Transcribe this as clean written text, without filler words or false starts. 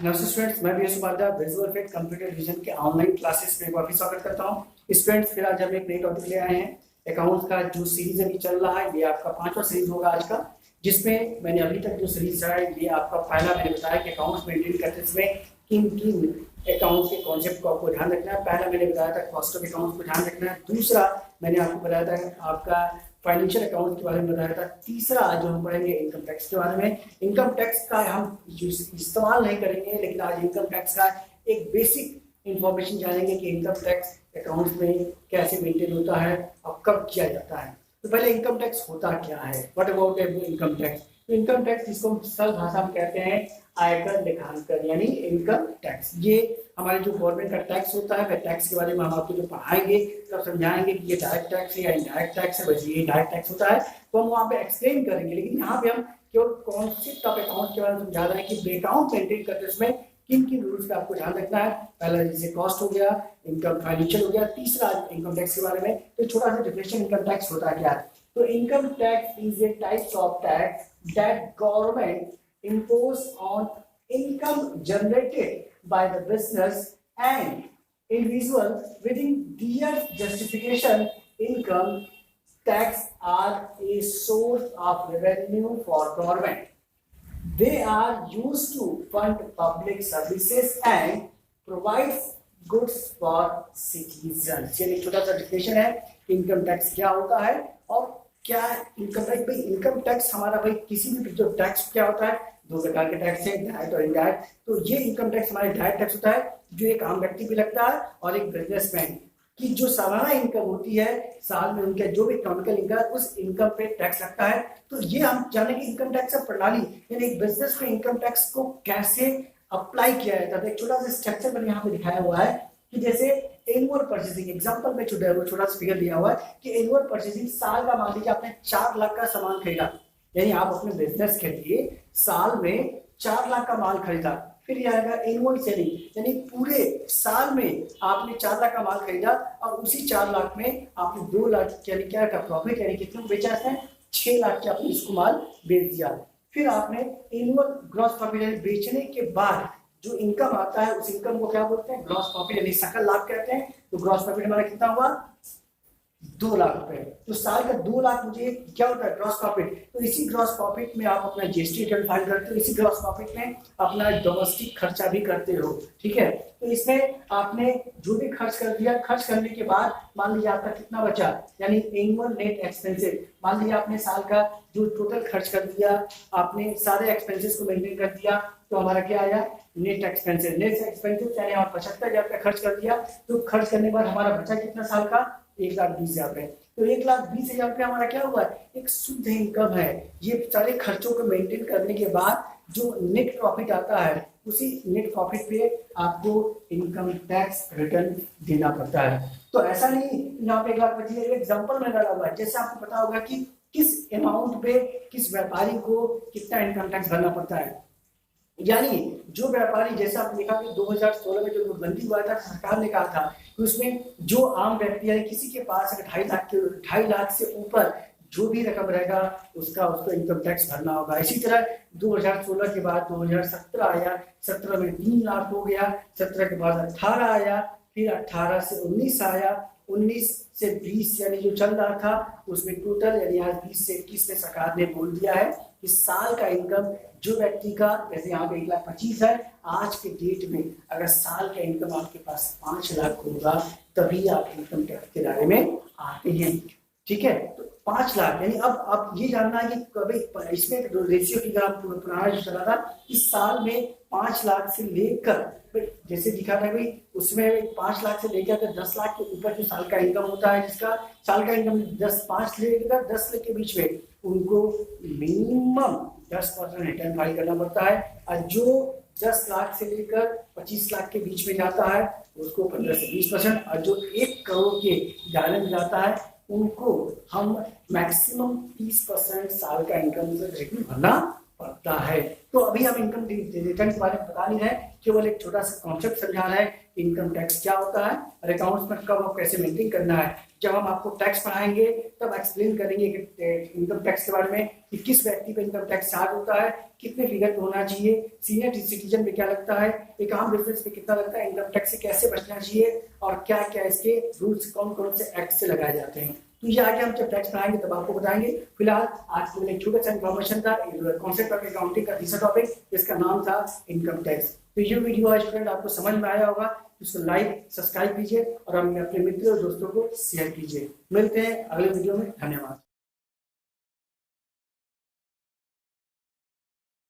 नमस्ते स्टूडेंट्स, मैं भी Upadhyay visual effect computer vision के ऑनलाइन क्लासेस में वापस स्वागत करता हूं। स्टूडेंट्स, फिर आज हम एक नई टॉपिक ले आए हैं। अकाउंट्स का जो सीरीज अभी चल रहा है, ये आपका 5वां सीरीज होगा आज का, जिसमें मैंने अभी तक जो सीरीज है ये आपका पहला मैंने बताया कि अकाउंट्स मेंटेन करते समय किन किन अकाउंट्स के कॉन्सेप्ट को आपको ध्यान रखना है। पहला मैंने बताया था कॉस्ट ऑफ अकाउंट्स को ध्यान रखना है। दूसरा मैंने आपको बताया था आपका फाइनेंशियल अकाउंट के बारे में बताया था। तीसरा आज जो हम पढ़ेंगे इनकम टैक्स के बारे में। इनकम टैक्स का हम इस्तेमाल नहीं करेंगे, लेकिन आज इनकम टैक्स का एक बेसिक इंफॉर्मेशन जानेंगे कि इनकम टैक्स अकाउंट्स में कैसे मेंटेन होता है और कब किया जाता है। तो पहले इनकम टैक्स होता क्या है, what about income tax. Income tax, जिसको हम सरल भाषा में कहते हैं आयकर लेखांकन, यानी इनकम टैक्स। ये हमारे जो गवर्नमेंट का टैक्स होता है, वह टैक्स के बारे में हम आपको जो पढ़ाएंगे तब समझाएंगे कि ये डायरेक्ट टैक्स है या इनडायरेक्ट टैक्स है। वैसे ये डायरेक्ट टैक्स होता है तो हम वहाँ पे एक्सप्लेन करेंगे, लेकिन यहाँ पे हम केवल कॉन्सेप्ट ऑफ अकाउंट के बारे में समझा रहे हैं कि अकाउंट मेंटेन करते समय किन किन रूल्स का आपको ध्यान रखना है। पहला जैसे कॉस्ट हो गया, इनकम फाइनेंशियल हो गया, तीसरा इनकम टैक्स के बारे में। तो छोटा सा डिफिनेशन इनकम टैक्स होता क्या है। तो income tax is a types of tax that government impose on income generated by the business and individual within their justification. Income tax are a source of revenue for government. They are used to fund public services and provide goods for citizens. ये एक छोटा सा definition है income tax क्या होता है और क्या इनकम टैक्स। भाई इनकम टैक्स हमारा, भाई किसी भी जो टैक्स क्या होता है, दो प्रकार के टैक्स है, डायरेक्ट और इनडायरेक्ट। तो ये इनकम टैक्स हमारे डायरेक्ट टैक्स होता है जो एक आम व्यक्ति भी लगता है और एक बिजनेसमैन की जो सालाना इनकम होती है, साल में उनका जो भी इकोनॉमिकल इनकम है उस इनकम पे टैक्स लगता है। तो ये हम जाने की इनकम टैक्स प्रणाली, यानी एक बिजनेस में इनकम टैक्स को कैसे अप्लाई किया जाता है। एक छोटा सा स्ट्रक्चर मैंने यहाँ पे दिखाया हुआ है कि जैसे एनुअल परचेसिंग एग्जांपल में छोटा सा फिगर दिया हुआ है कि एनुअल परचेसिंग साल का मान लीजिए आपने 4 लाख का सामान खरीदा, यानी आप अपने बिजनेस के लिए साल में 4 लाख का माल खरीदा। फिर यह आएगा एनुअल सेलिंग, यानी पूरे साल में आपने 4 लाख का माल खरीदा और उसी 4 लाख में आपने 2 लाख यानी क्या का प्रॉफिट, यानी कितने को बेचा है, 6 लाख के आपने इसको माल बेच दिया। फिर आपने एनुअल ग्रॉस प्रॉफिट, यानी बेचने के बाद जो इनकम आता है उस इनकम को क्या बोलते हैं, ग्रॉस प्रॉफिट, यानी सकल लाभ कहते हैं। तो ग्रॉस प्रॉफिट हमारा कितना हुआ, 2 लाख रुपए। तो साल का 2 लाख मुझे क्या होता है, ग्रॉस प्रॉफिट। तो इसी ग्रॉस प्रॉफिट में आप अपना जीएसटी रिटर्न फाइल करते हो, इसी ग्रॉस प्रॉफिट में अपना डोमेस्टिक खर्चा भी करते हो, ठीक है। तो इसमें आपने जो भी खर्च कर दिया, खर्च करने के बाद मान लीजिए आपका कितना बचा, यानी एनुअल नेट एक्सपेंसेस। मान लीजिए आपने साल का जो टोटल खर्च कर दिया, आपने सारे एक्सपेंसेस को मेंटेन कर दिया, तो हमारा क्या आया, नेट एक्सपेंसेस। नेट एक्सपेंसेस यानी आप 75,000 का खर्च कर दिया, तो खर्च करने के बाद हमारा बचा कितना साल का, 1,20,000 रुपए। तो 1,20,000 रुपये हमारा क्या हुआ, एक शुद्ध इनकम है। ये सारे खर्चों को मेंटेन करने के बाद जो नेट प्रॉफिट आता है, उसी नेट प्रॉफिट पे आपको इनकम टैक्स रिटर्न देना पड़ता है। तो ऐसा नहीं यहाँ पे 1,25,000 एग्जाम्पल में डाला हुआ है, जैसे आपको पता होगा कि किस अमाउंट पे किस व्यापारी को कितना इनकम टैक्स भरना पड़ता है। यानी जो व्यापारी, जैसा आपने देखा कि 2016 में जो नोटबंदी हुआ था, सरकार ने कहा था कि उसमें जो आम व्यक्ति है, किसी के पास अगर 2.5 लाख से ऊपर जो भी रकम रहेगा उसको इनकम टैक्स भरना होगा। इसी तरह 2016 के बाद 2017 आया, 17 में 3 लाख हो गया, 17 के बाद 18 आया, फिर 18 से 19 आया, 19 से 20 यानी जो चल रहा था उसमें टोटल, यानी आज 20 से 21 में सरकार ने बोल दिया है कि साल का इनकम जो व्यक्ति का, जैसे यहाँ पे 1,25,000 है, आज के डेट में अगर साल का इनकम आपके पास 5 लाख होगा तभी आप इनकम टैक्स के दायरे में आते हैं, ठीक है। तो 5 लाख, यानी अब ये जानना है कि कभी इसमें रेशियो की पुराना जो चला था, इस साल में 5 लाख से लेकर, जैसे दिखा था भाई उसमें 5 लाख से लेकर 10 लाख के ऊपर जो साल का इनकम होता है, जिसका साल का इनकम 5 से लेकर 10 लाख के बीच में, उनको मिनिमम 10% रिटर्न फाइल करना पड़ता है। और जो 10 लाख से लेकर 25 लाख के बीच में जाता है उसको 15 से 20%, और जो 1 करोड़ के दायरे में जाता है उनको हम मैक्सिमम 30% साल का इनकम रिटर्न भरना पड़ता है। तो अभी हम इनकम रिटर्न के बारे में बता नहीं रहे, केवल एक छोटा सा कॉन्सेप्ट समझा रहे हैं इनकम टैक्स क्या होता है और अकाउंट्स में कब और कैसे मेंटेन करना है। जब हम आपको टैक्स पढ़ाएंगे तब एक्सप्लेन करेंगे कि इनकम टैक्स के बारे में कि किस व्यक्ति पे इनकम टैक्स चार्ज होता है, कितने फिगर पे होना चाहिए, सीनियर सिटीजन में क्या लगता है, एक आम बिजनेस में कितना लगता है, इनकम टैक्स से कैसे बचना चाहिए और क्या क्या इसके रूल्स कौन कौन से एक्ट से लगाए जाते हैं। तो ये आगे हम जब टैक्स पढ़ाएंगे तब आपको बताएंगे। फिलहाल आज के लिए छोटा सा इन्फॉर्मेशन था कॉन्सेप्ट ऑफ अकाउंटिंग का तीसरा टॉपिक, जिसका नाम था इनकम टैक्स। तो ये वीडियो स्टूडेंट आपको समझ में आया होगा, इसको लाइक सब्सक्राइब कीजिए और अपने मित्रों और दोस्तों को शेयर कीजिए। मिलते हैं अगले वीडियो में, धन्यवाद।